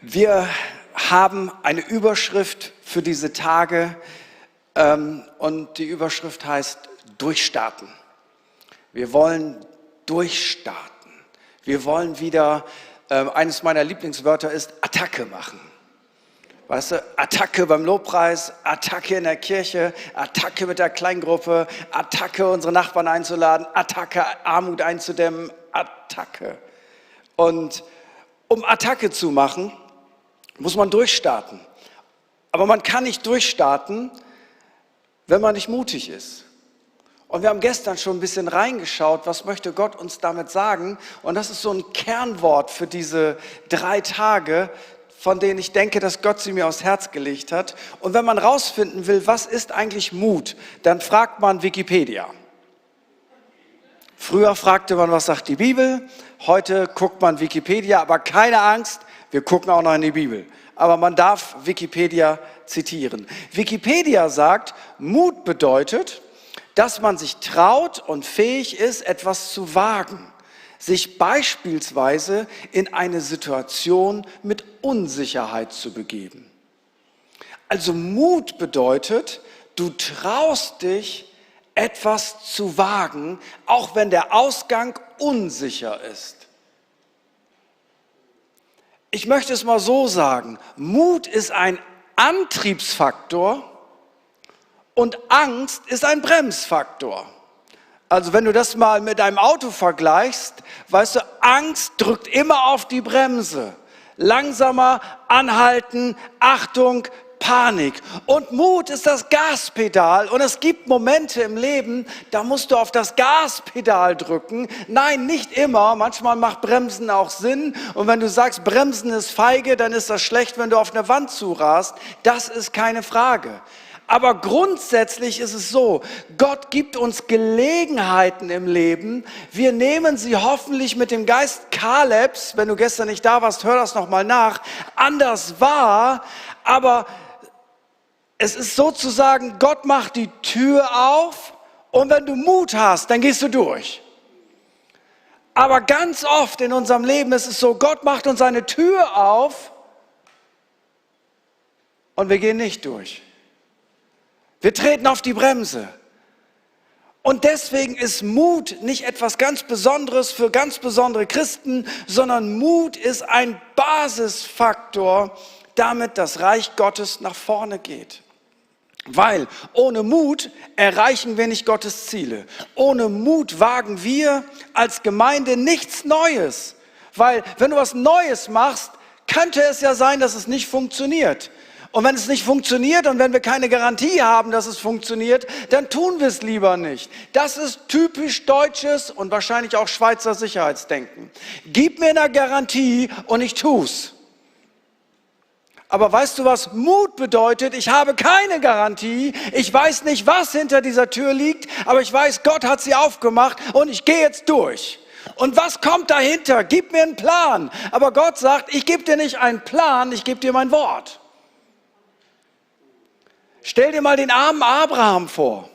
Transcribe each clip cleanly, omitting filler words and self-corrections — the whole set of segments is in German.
Wir haben eine Überschrift für diese Tage und die Überschrift heißt Durchstarten. Wir wollen durchstarten. Wir wollen wieder, eines meiner Lieblingswörter ist Attacke machen. Weißt du, Attacke beim Lobpreis, Attacke in der Kirche, Attacke mit der Kleingruppe, Attacke unsere Nachbarn einzuladen, Attacke Armut einzudämmen, Attacke. Und um Attacke zu machen, muss man durchstarten. Aber man kann nicht durchstarten, wenn man nicht mutig ist. Und wir haben gestern schon ein bisschen reingeschaut, was möchte Gott uns damit sagen. Und das ist so ein Kernwort für diese 3 Tage, von denen ich denke, dass Gott sie mir aufs Herz gelegt hat. Und wenn man rausfinden will, was ist eigentlich Mut, dann fragt man Wikipedia. Früher fragte man, was sagt die Bibel? Heute guckt man Wikipedia, aber keine Angst, wir gucken auch noch in die Bibel. Aber man darf Wikipedia zitieren. Wikipedia sagt, Mut bedeutet, dass man sich traut und fähig ist, etwas zu wagen. Sich beispielsweise in eine Situation mit Unsicherheit zu begeben. Also Mut bedeutet, du traust dich, etwas zu wagen, auch wenn der Ausgang unsicher ist. Ich möchte es mal so sagen, Mut ist ein Antriebsfaktor und Angst ist ein Bremsfaktor. Also wenn du das mal mit einem Auto vergleichst, weißt du, Angst drückt immer auf die Bremse. Langsamer, anhalten, Achtung, Panik. Und Mut ist das Gaspedal. Und es gibt Momente im Leben, da musst du auf das Gaspedal drücken. Nein, nicht immer. Manchmal macht Bremsen auch Sinn. Und wenn du sagst, Bremsen ist feige, dann ist das schlecht, wenn du auf eine Wand zurast. Das ist keine Frage. Aber grundsätzlich ist es so, Gott gibt uns Gelegenheiten im Leben. Wir nehmen sie hoffentlich mit dem Geist Kalebs, wenn du gestern nicht da warst, hör das nochmal nach, anders wahr. Aber es ist sozusagen, Gott macht die Tür auf und wenn du Mut hast, dann gehst du durch. Aber ganz oft in unserem Leben ist es so, Gott macht uns eine Tür auf und wir gehen nicht durch. Wir treten auf die Bremse. Und deswegen ist Mut nicht etwas ganz Besonderes für ganz besondere Christen, sondern Mut ist ein Basisfaktor, damit das Reich Gottes nach vorne geht. Weil ohne Mut erreichen wir nicht Gottes Ziele. Ohne Mut wagen wir als Gemeinde nichts Neues. Weil wenn du was Neues machst, könnte es ja sein, dass es nicht funktioniert. Und wenn es nicht funktioniert und wenn wir keine Garantie haben, dass es funktioniert, dann tun wir es lieber nicht. Das ist typisch deutsches und wahrscheinlich auch Schweizer Sicherheitsdenken. Gib mir eine Garantie und ich tu's. Aber weißt du, was Mut bedeutet? Ich habe keine Garantie. Ich weiß nicht, was hinter dieser Tür liegt, aber ich weiß, Gott hat sie aufgemacht und ich gehe jetzt durch. Und was kommt dahinter? Gib mir einen Plan. Aber Gott sagt, ich gebe dir nicht einen Plan, ich gebe dir mein Wort. Stell dir mal den armen Abraham vor,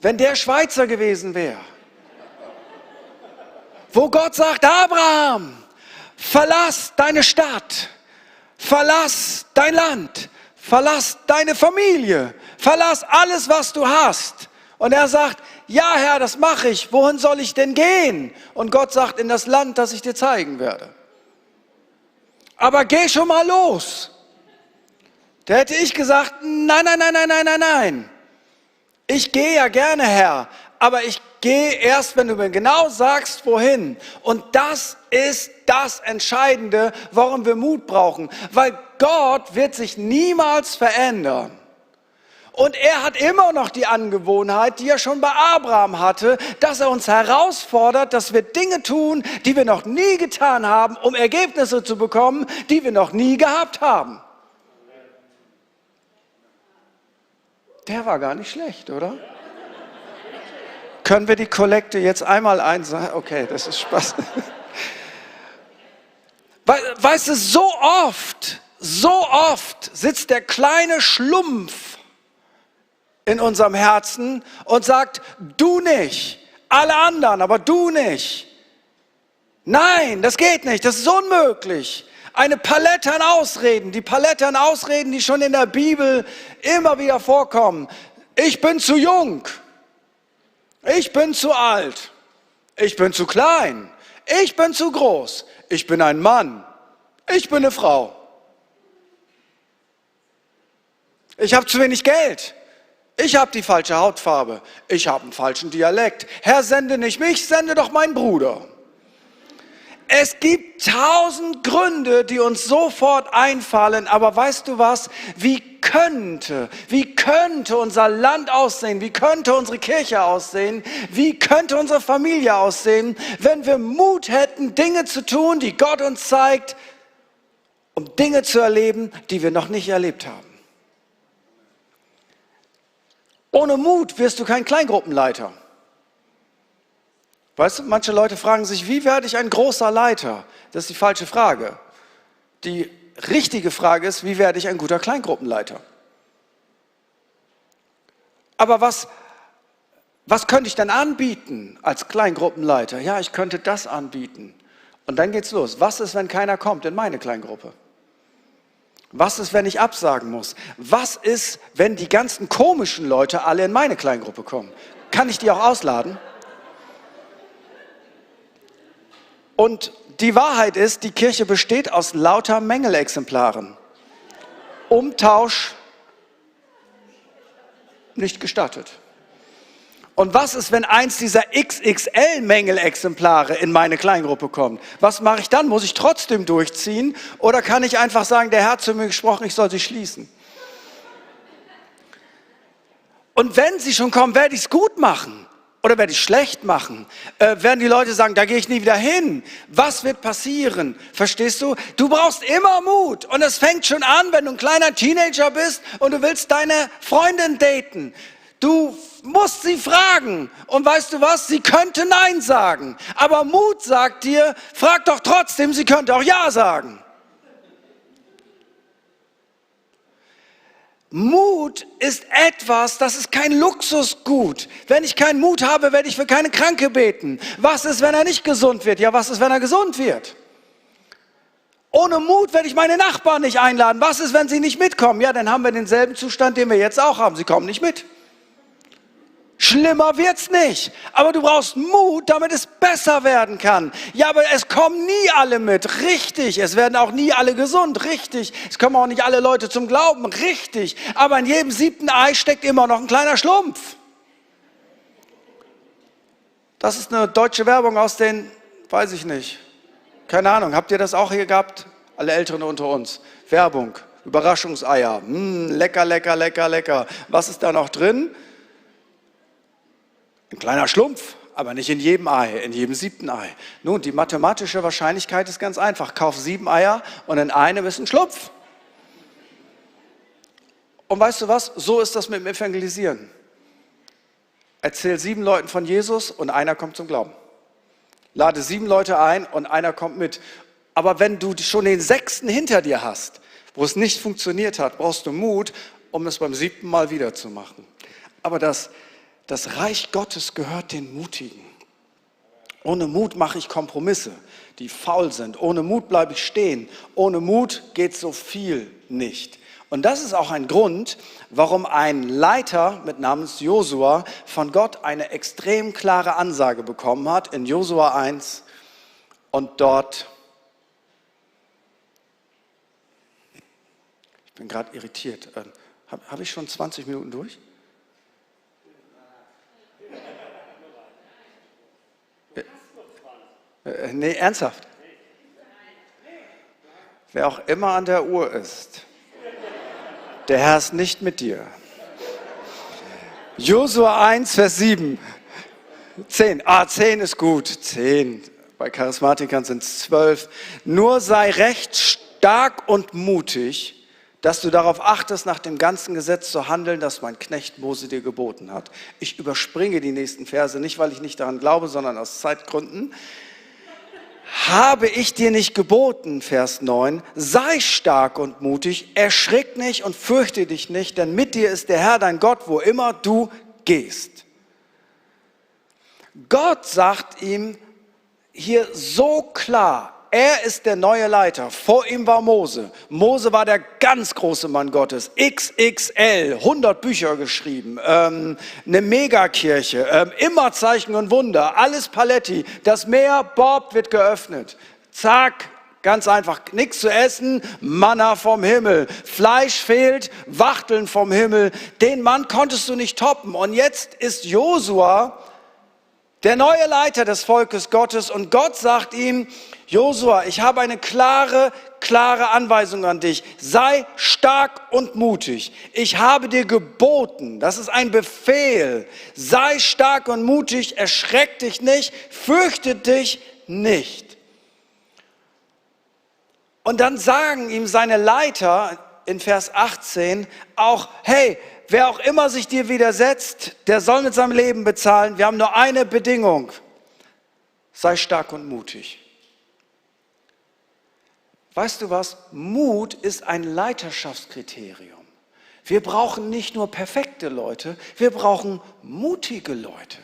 wenn der Schweizer gewesen wäre. Wo Gott sagt, Abraham, verlass deine Stadt, verlass dein Land, verlass deine Familie, verlass alles, was du hast. Und er sagt, ja Herr, das mache ich, wohin soll ich denn gehen? Und Gott sagt, in das Land, das ich dir zeigen werde. Aber geh schon mal los. Da hätte ich gesagt, nein. Ich gehe ja gerne, Herr, aber ich gehe erst, wenn du mir genau sagst, wohin. Und das ist das Entscheidende, warum wir Mut brauchen. Weil Gott wird sich niemals verändern. Und er hat immer noch die Angewohnheit, die er schon bei Abraham hatte, dass er uns herausfordert, dass wir Dinge tun, die wir noch nie getan haben, um Ergebnisse zu bekommen, die wir noch nie gehabt haben. Der war gar nicht schlecht, oder? Können wir die Kollekte jetzt einmal einsammeln? Okay, das ist Spaß. Weißt du, so oft sitzt der kleine Schlumpf in unserem Herzen und sagt, du nicht, alle anderen, aber du nicht. Nein, das geht nicht, das ist unmöglich. Eine Palette an Ausreden, die schon in der Bibel immer wieder vorkommen. Ich bin zu jung, ich bin zu alt, ich bin zu klein, ich bin zu groß, ich bin ein Mann, ich bin eine Frau. Ich habe zu wenig Geld, ich habe die falsche Hautfarbe, ich habe einen falschen Dialekt. Herr, sende nicht mich, sende doch meinen Bruder. Es gibt 1000 Gründe, die uns sofort einfallen, aber weißt du was? Wie könnte unser Land aussehen? Wie könnte unsere Kirche aussehen? Wie könnte unsere Familie aussehen, wenn wir Mut hätten, Dinge zu tun, die Gott uns zeigt, um Dinge zu erleben, die wir noch nicht erlebt haben? Ohne Mut wirst du kein Kleingruppenleiter. Weißt du, manche Leute fragen sich, wie werde ich ein großer Leiter? Das ist die falsche Frage. Die richtige Frage ist, wie werde ich ein guter Kleingruppenleiter? Aber was könnte ich denn anbieten als Kleingruppenleiter? Ja, ich könnte das anbieten. Und dann geht's los. Was ist, wenn keiner kommt in meine Kleingruppe? Was ist, wenn ich absagen muss? Was ist, wenn die ganzen komischen Leute alle in meine Kleingruppe kommen? Kann ich die auch ausladen? Und die Wahrheit ist, die Kirche besteht aus lauter Mängelexemplaren. Umtausch nicht gestattet. Und was ist, wenn eins dieser XXL-Mängelexemplare in meine Kleingruppe kommt? Was mache ich dann? Muss ich trotzdem durchziehen? Oder kann ich einfach sagen, der Herr hat zu mir gesprochen, ich soll sie schließen? Und wenn sie schon kommen, werde ich es gut machen. Oder werde ich schlecht machen? Werden die Leute sagen, da gehe ich nie wieder hin? Was wird passieren? Verstehst du? Du brauchst immer Mut. Und es fängt schon an, wenn du ein kleiner Teenager bist und du willst deine Freundin daten. Du musst sie fragen. Und weißt du was? Sie könnte Nein sagen. Aber Mut sagt dir, frag doch trotzdem, sie könnte auch Ja sagen. Mut ist etwas, das ist kein Luxusgut. Wenn ich keinen Mut habe, werde ich für keine Kranke beten. Was ist, wenn er nicht gesund wird? Ja, was ist, wenn er gesund wird? Ohne Mut werde ich meine Nachbarn nicht einladen. Was ist, wenn sie nicht mitkommen? Ja, dann haben wir denselben Zustand, den wir jetzt auch haben. Sie kommen nicht mit. Schlimmer wird's nicht. Aber du brauchst Mut, damit es besser werden kann. Ja, aber es kommen nie alle mit. Richtig. Es werden auch nie alle gesund. Richtig. Es kommen auch nicht alle Leute zum Glauben. Richtig. Aber in jedem 7. Ei steckt immer noch ein kleiner Schlumpf. Das ist eine deutsche Werbung aus den, weiß ich nicht. Keine Ahnung. Habt ihr das auch hier gehabt? Alle Älteren unter uns. Werbung. Überraschungseier. Lecker, lecker, lecker, lecker. Was ist da noch drin? Ein kleiner Schlumpf, aber nicht in jedem Ei, in jedem 7. Ei. Nun, die mathematische Wahrscheinlichkeit ist ganz einfach. Kauf 7 Eier und in einem ist ein Schlumpf. Und weißt du was? So ist das mit dem Evangelisieren. Erzähl 7 Leuten von Jesus und einer kommt zum Glauben. Lade 7 Leute ein und einer kommt mit. Aber wenn du schon den 6. hinter dir hast, wo es nicht funktioniert hat, brauchst du Mut, um es beim 7. Mal wieder zu machen. Aber das Reich Gottes gehört den Mutigen. Ohne Mut mache ich Kompromisse, die faul sind. Ohne Mut bleibe ich stehen. Ohne Mut geht so viel nicht. Und das ist auch ein Grund, warum ein Leiter mit Namens Josua von Gott eine extrem klare Ansage bekommen hat in Josua 1 und dort, ich bin gerade irritiert, habe ich schon 20 Minuten durch? Nee, ernsthaft. Wer auch immer an der Uhr ist, der Herr ist nicht mit dir. Josua 1, Vers 7. 10. 10 ist gut. 10. Bei Charismatikern sind es 12. Nur sei recht stark und mutig, dass du darauf achtest, nach dem ganzen Gesetz zu handeln, das mein Knecht Mose dir geboten hat. Ich überspringe die nächsten Verse, nicht weil ich nicht daran glaube, sondern aus Zeitgründen. Habe ich dir nicht geboten, Vers 9, sei stark und mutig, erschrick nicht und fürchte dich nicht, denn mit dir ist der Herr dein Gott, wo immer du gehst. Gott sagt ihm hier so klar, er ist der neue Leiter. Vor ihm war Mose. Mose war der ganz große Mann Gottes. XXL, 100 Bücher geschrieben, eine Megakirche, immer Zeichen und Wunder, alles Paletti. Das Meer, Bob, wird geöffnet. Zack, ganz einfach, nichts zu essen, Manna vom Himmel. Fleisch fehlt, Wachteln vom Himmel. Den Mann konntest du nicht toppen. Und jetzt ist Josua der neue Leiter des Volkes Gottes und Gott sagt ihm, Josua, ich habe eine klare Anweisung an dich. Sei stark und mutig. Ich habe dir geboten, das ist ein Befehl. Sei stark und mutig, erschreck dich nicht, fürchte dich nicht. Und dann sagen ihm seine Leiter in Vers 18 auch, hey, wer auch immer sich dir widersetzt, der soll mit seinem Leben bezahlen. Wir haben nur eine Bedingung. Sei stark und mutig. Weißt du was? Mut ist ein Leiterschaftskriterium. Wir brauchen nicht nur perfekte Leute, wir brauchen mutige Leute.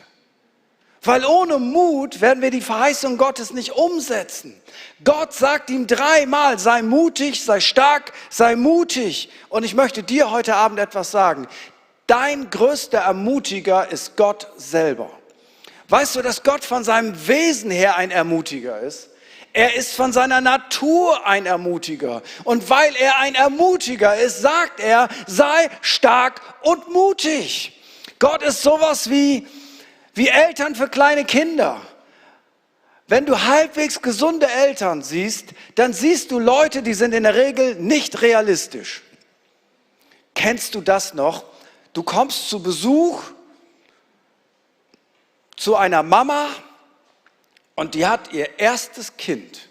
Weil ohne Mut werden wir die Verheißung Gottes nicht umsetzen. Gott sagt ihm 3-mal, sei mutig, sei stark, sei mutig. Und ich möchte dir heute Abend etwas sagen. Dein größter Ermutiger ist Gott selber. Weißt du, dass Gott von seinem Wesen her ein Ermutiger ist? Er ist von seiner Natur ein Ermutiger. Und weil er ein Ermutiger ist, sagt er, sei stark und mutig. Gott ist sowas wie Eltern für kleine Kinder. Wenn du halbwegs gesunde Eltern siehst, dann siehst du Leute, die sind in der Regel nicht realistisch. Kennst du das noch? Du kommst zu Besuch zu einer Mama und die hat ihr erstes Kind,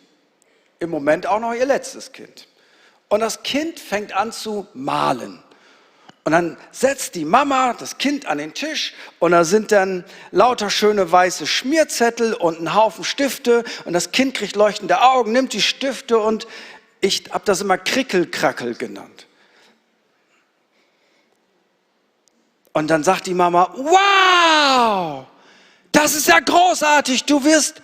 im Moment auch noch ihr letztes Kind. Und das Kind fängt an zu malen. Und dann setzt die Mama das Kind an den Tisch und da sind dann lauter schöne weiße Schmierzettel und ein Haufen Stifte und das Kind kriegt leuchtende Augen, nimmt die Stifte und ich habe das immer Krickelkrackel genannt. Und dann sagt die Mama, wow, das ist ja großartig, du wirst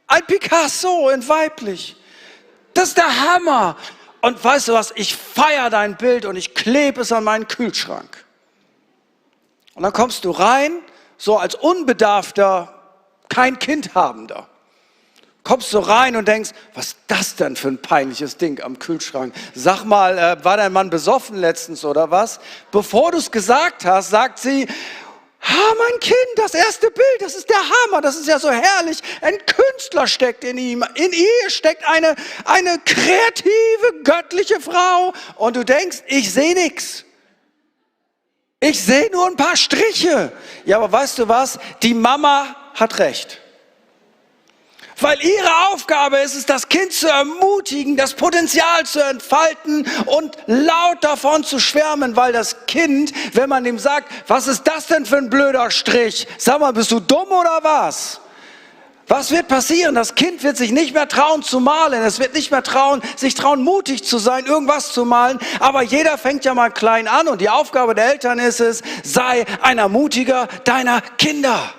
ein Picasso in weiblich. Das ist der Hammer. Und weißt du was, ich feiere dein Bild und ich klebe es an meinen Kühlschrank. Und dann kommst du rein, so als Unbedarfter, kein Kind habender. Kommst du rein und denkst, was ist das denn für ein peinliches Ding am Kühlschrank? Sag mal, war dein Mann besoffen letztens oder was? Bevor du es gesagt hast, sagt sie, mein Kind, das erste Bild, das ist der Hammer, das ist ja so herrlich. Ein Künstler steckt in ihm, in ihr steckt eine kreative, göttliche Frau. Und du denkst, ich sehe nichts. Ich sehe nur ein paar Striche. Ja, aber weißt du was? Die Mama hat recht. Weil ihre Aufgabe ist es, das Kind zu ermutigen, das Potenzial zu entfalten und laut davon zu schwärmen, weil das Kind, wenn man ihm sagt, was ist das denn für ein blöder Strich? Sag mal, bist du dumm oder was? Was wird passieren? Das Kind wird sich nicht mehr trauen zu malen. Es wird nicht mehr sich trauen, mutig zu sein, irgendwas zu malen. Aber jeder fängt ja mal klein an und die Aufgabe der Eltern ist es, sei ein Ermutiger deiner Kinder.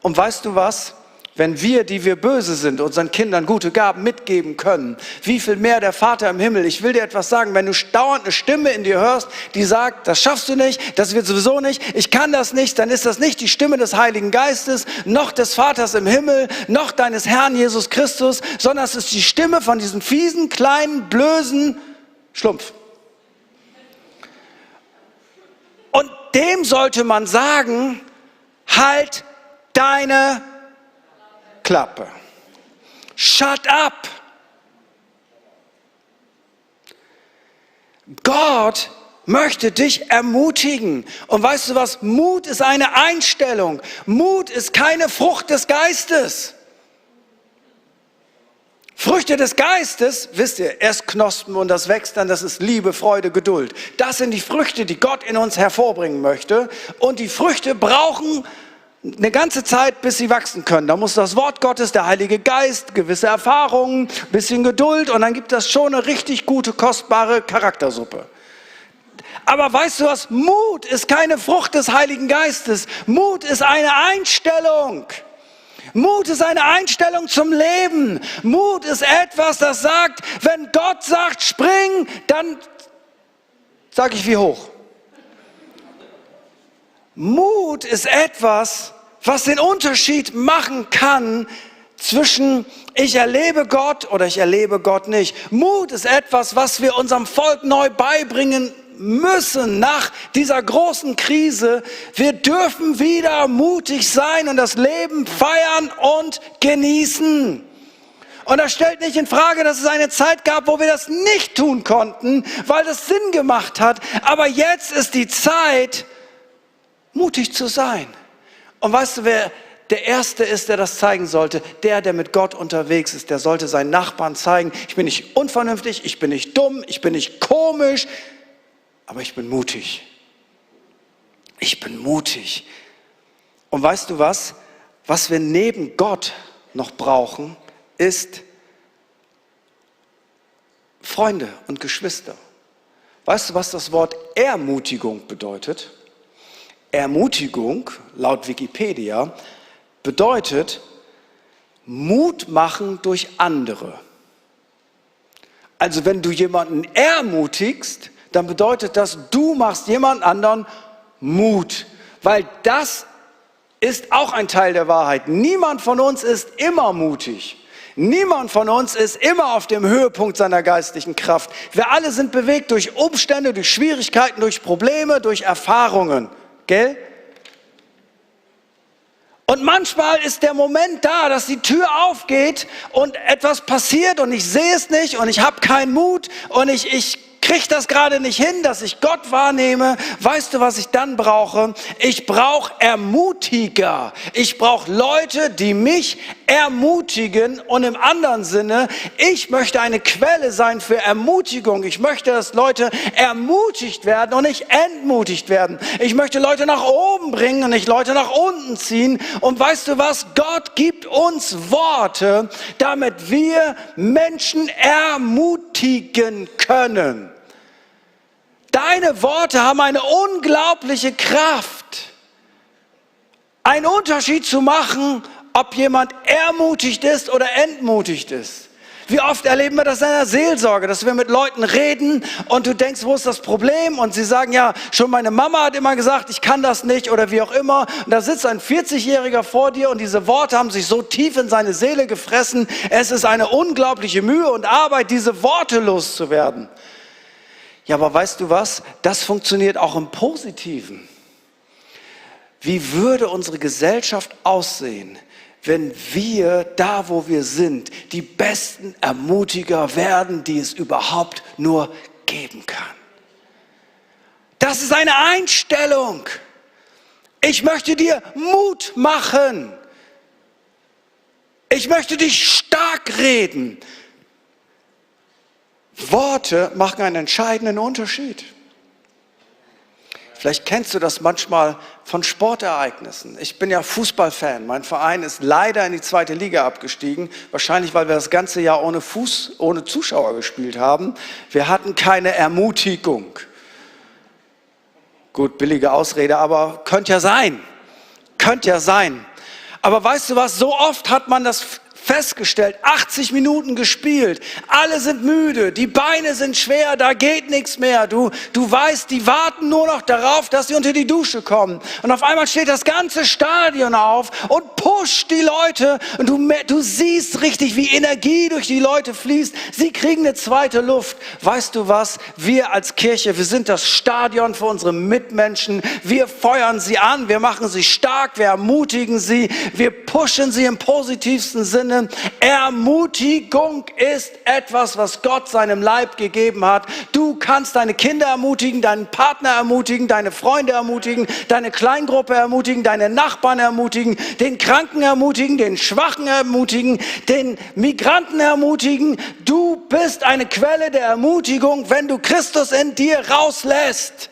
Und weißt du was? Wenn wir, die wir böse sind, unseren Kindern gute Gaben mitgeben können, wie viel mehr der Vater im Himmel. Ich will dir etwas sagen, wenn du dauernd eine Stimme in dir hörst, die sagt, das schaffst du nicht, das wird sowieso nicht, ich kann das nicht, dann ist das nicht die Stimme des Heiligen Geistes, noch des Vaters im Himmel, noch deines Herrn Jesus Christus, sondern es ist die Stimme von diesem fiesen, kleinen, blösen Schlumpf. Und dem sollte man sagen, halt deine Klappe. Shut up. Gott möchte dich ermutigen. Und weißt du was? Mut ist eine Einstellung. Mut ist keine Frucht des Geistes. Früchte des Geistes, wisst ihr, erst Knospen und das wächst dann, das ist Liebe, Freude, Geduld. Das sind die Früchte, die Gott in uns hervorbringen möchte. Und die Früchte brauchen eine ganze Zeit, bis sie wachsen können. Da muss das Wort Gottes, der Heilige Geist, gewisse Erfahrungen, ein bisschen Geduld und dann gibt das schon eine richtig gute, kostbare Charaktersuppe. Aber weißt du was? Mut ist keine Frucht des Heiligen Geistes. Mut ist eine Einstellung. Mut ist eine Einstellung zum Leben. Mut ist etwas, das sagt, wenn Gott sagt, spring, dann sage ich wie hoch. Mut ist etwas, was den Unterschied machen kann zwischen ich erlebe Gott oder ich erlebe Gott nicht. Mut ist etwas, was wir unserem Volk neu beibringen müssen nach dieser großen Krise. Wir dürfen wieder mutig sein und das Leben feiern und genießen. Und das stellt nicht in Frage, dass es eine Zeit gab, wo wir das nicht tun konnten, weil das Sinn gemacht hat. Aber jetzt ist die Zeit, mutig zu sein. Und weißt du, wer der Erste ist, der das zeigen sollte? Der mit Gott unterwegs ist, der sollte seinen Nachbarn zeigen, ich bin nicht unvernünftig, ich bin nicht dumm, ich bin nicht komisch, aber ich bin mutig. Ich bin mutig. Und weißt du was? Was wir neben Gott noch brauchen, ist Freunde und Geschwister. Weißt du, was das Wort Ermutigung bedeutet? Ermutigung, laut Wikipedia, bedeutet Mut machen durch andere. Also wenn du jemanden ermutigst, dann bedeutet das, du machst jemand anderen Mut. Weil das ist auch ein Teil der Wahrheit. Niemand von uns ist immer mutig. Niemand von uns ist immer auf dem Höhepunkt seiner geistlichen Kraft. Wir alle sind bewegt durch Umstände, durch Schwierigkeiten, durch Probleme, durch Erfahrungen. Gell? Und manchmal ist der Moment da, dass die Tür aufgeht und etwas passiert und ich sehe es nicht und ich habe keinen Mut und ich kriege das gerade nicht hin, dass ich Gott wahrnehme. Weißt du, was ich dann brauche? Ich brauche Ermutiger. Ich brauche Leute, die mich ermutigen. Und im anderen Sinne, ich möchte eine Quelle sein für Ermutigung. Ich möchte, dass Leute ermutigt werden und nicht entmutigt werden. Ich möchte Leute nach oben bringen und nicht Leute nach unten ziehen. Und weißt du was? Gott gibt uns Worte, damit wir Menschen ermutigen können. Deine Worte haben eine unglaubliche Kraft, einen Unterschied zu machen, ob jemand ermutigt ist oder entmutigt ist. Wie oft erleben wir das in der Seelsorge, dass wir mit Leuten reden und du denkst, wo ist das Problem? Und sie sagen, ja, schon meine Mama hat immer gesagt, ich kann das nicht oder wie auch immer. Und da sitzt ein 40-Jähriger vor dir und diese Worte haben sich so tief in seine Seele gefressen. Es ist eine unglaubliche Mühe und Arbeit, diese Worte loszuwerden. Ja, aber weißt du was? Das funktioniert auch im Positiven. Wie würde unsere Gesellschaft aussehen, wenn wir, da wo wir sind, die besten Ermutiger werden, die es überhaupt nur geben kann? Das ist eine Einstellung. Ich möchte dir Mut machen. Ich möchte dich stark reden. Worte machen einen entscheidenden Unterschied. Vielleicht kennst du das manchmal von Sportereignissen. Ich bin ja Fußballfan. Mein Verein ist leider in die 2. Liga abgestiegen. Wahrscheinlich, weil wir das ganze Jahr ohne Zuschauer gespielt haben. Wir hatten keine Ermutigung. Gut, billige Ausrede, aber könnte ja sein. Könnte ja sein. Aber weißt du was, so oft hat man das festgestellt, 80 Minuten gespielt, alle sind müde, die Beine sind schwer, da geht nichts mehr. Du weißt, die warten nur noch darauf, dass sie unter die Dusche kommen. Und auf einmal steht das ganze Stadion auf und pusht die Leute. Und du siehst richtig, wie Energie durch die Leute fließt. Sie kriegen eine zweite Luft. Weißt du was? Wir als Kirche, wir sind das Stadion für unsere Mitmenschen. Wir feuern sie an, wir machen sie stark, wir ermutigen sie, wir pushen sie im positivsten Sinne. Ermutigung ist etwas, was Gott seinem Leib gegeben hat. Du kannst deine Kinder ermutigen, deinen Partner ermutigen, deine Freunde ermutigen, deine Kleingruppe ermutigen, deine Nachbarn ermutigen, den Kranken ermutigen, den Schwachen ermutigen, den Migranten ermutigen. Du bist eine Quelle der Ermutigung, wenn du Christus in dir rauslässt.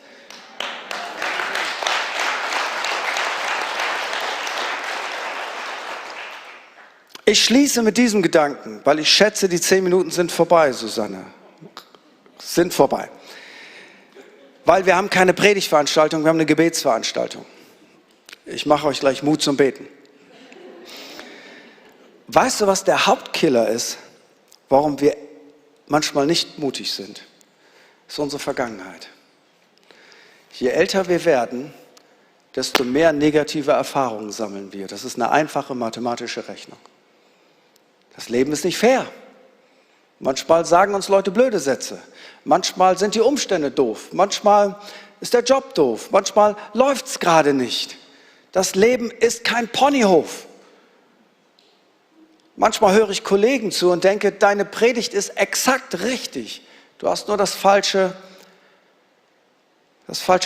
Ich schließe mit diesem Gedanken, weil ich schätze, die 10 Minuten sind vorbei, Susanne. Sind vorbei. Weil wir haben keine Predigtveranstaltung, wir haben eine Gebetsveranstaltung. Ich mache euch gleich Mut zum Beten. Weißt du, was der Hauptkiller ist, warum wir manchmal nicht mutig sind? Das ist unsere Vergangenheit. Je älter wir werden, desto mehr negative Erfahrungen sammeln wir. Das ist eine einfache mathematische Rechnung. Das Leben ist nicht fair. Manchmal sagen uns Leute blöde Sätze. Manchmal sind die Umstände doof. Manchmal ist der Job doof. Manchmal läuft es gerade nicht. Das Leben ist kein Ponyhof. Manchmal höre ich Kollegen zu und denke, deine Predigt ist exakt richtig. Du hast nur das falsche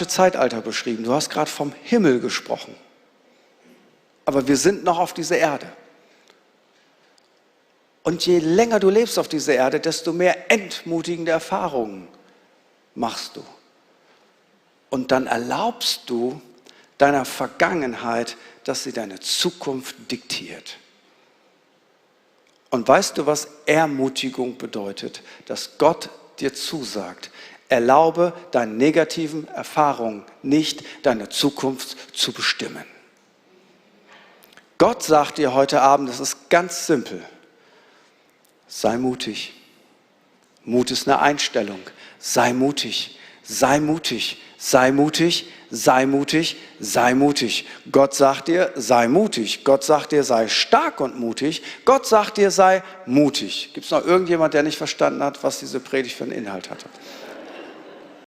Zeitalter beschrieben. Du hast gerade vom Himmel gesprochen. Aber wir sind noch auf dieser Erde. Und je länger du lebst auf dieser Erde, desto mehr entmutigende Erfahrungen machst du. Und dann erlaubst du deiner Vergangenheit, dass sie deine Zukunft diktiert. Und weißt du, was Ermutigung bedeutet? Dass Gott dir zusagt, erlaube deinen negativen Erfahrungen nicht, deine Zukunft zu bestimmen. Gott sagt dir heute Abend, das ist ganz simpel, sei mutig. Mut ist eine Einstellung. Sei mutig, sei mutig, sei mutig, sei mutig, sei mutig. Gott sagt dir, sei mutig. Gott sagt dir, sei stark und mutig. Gott sagt dir, sei mutig. Gibt es noch irgendjemand, der nicht verstanden hat, was diese Predigt für einen Inhalt hatte?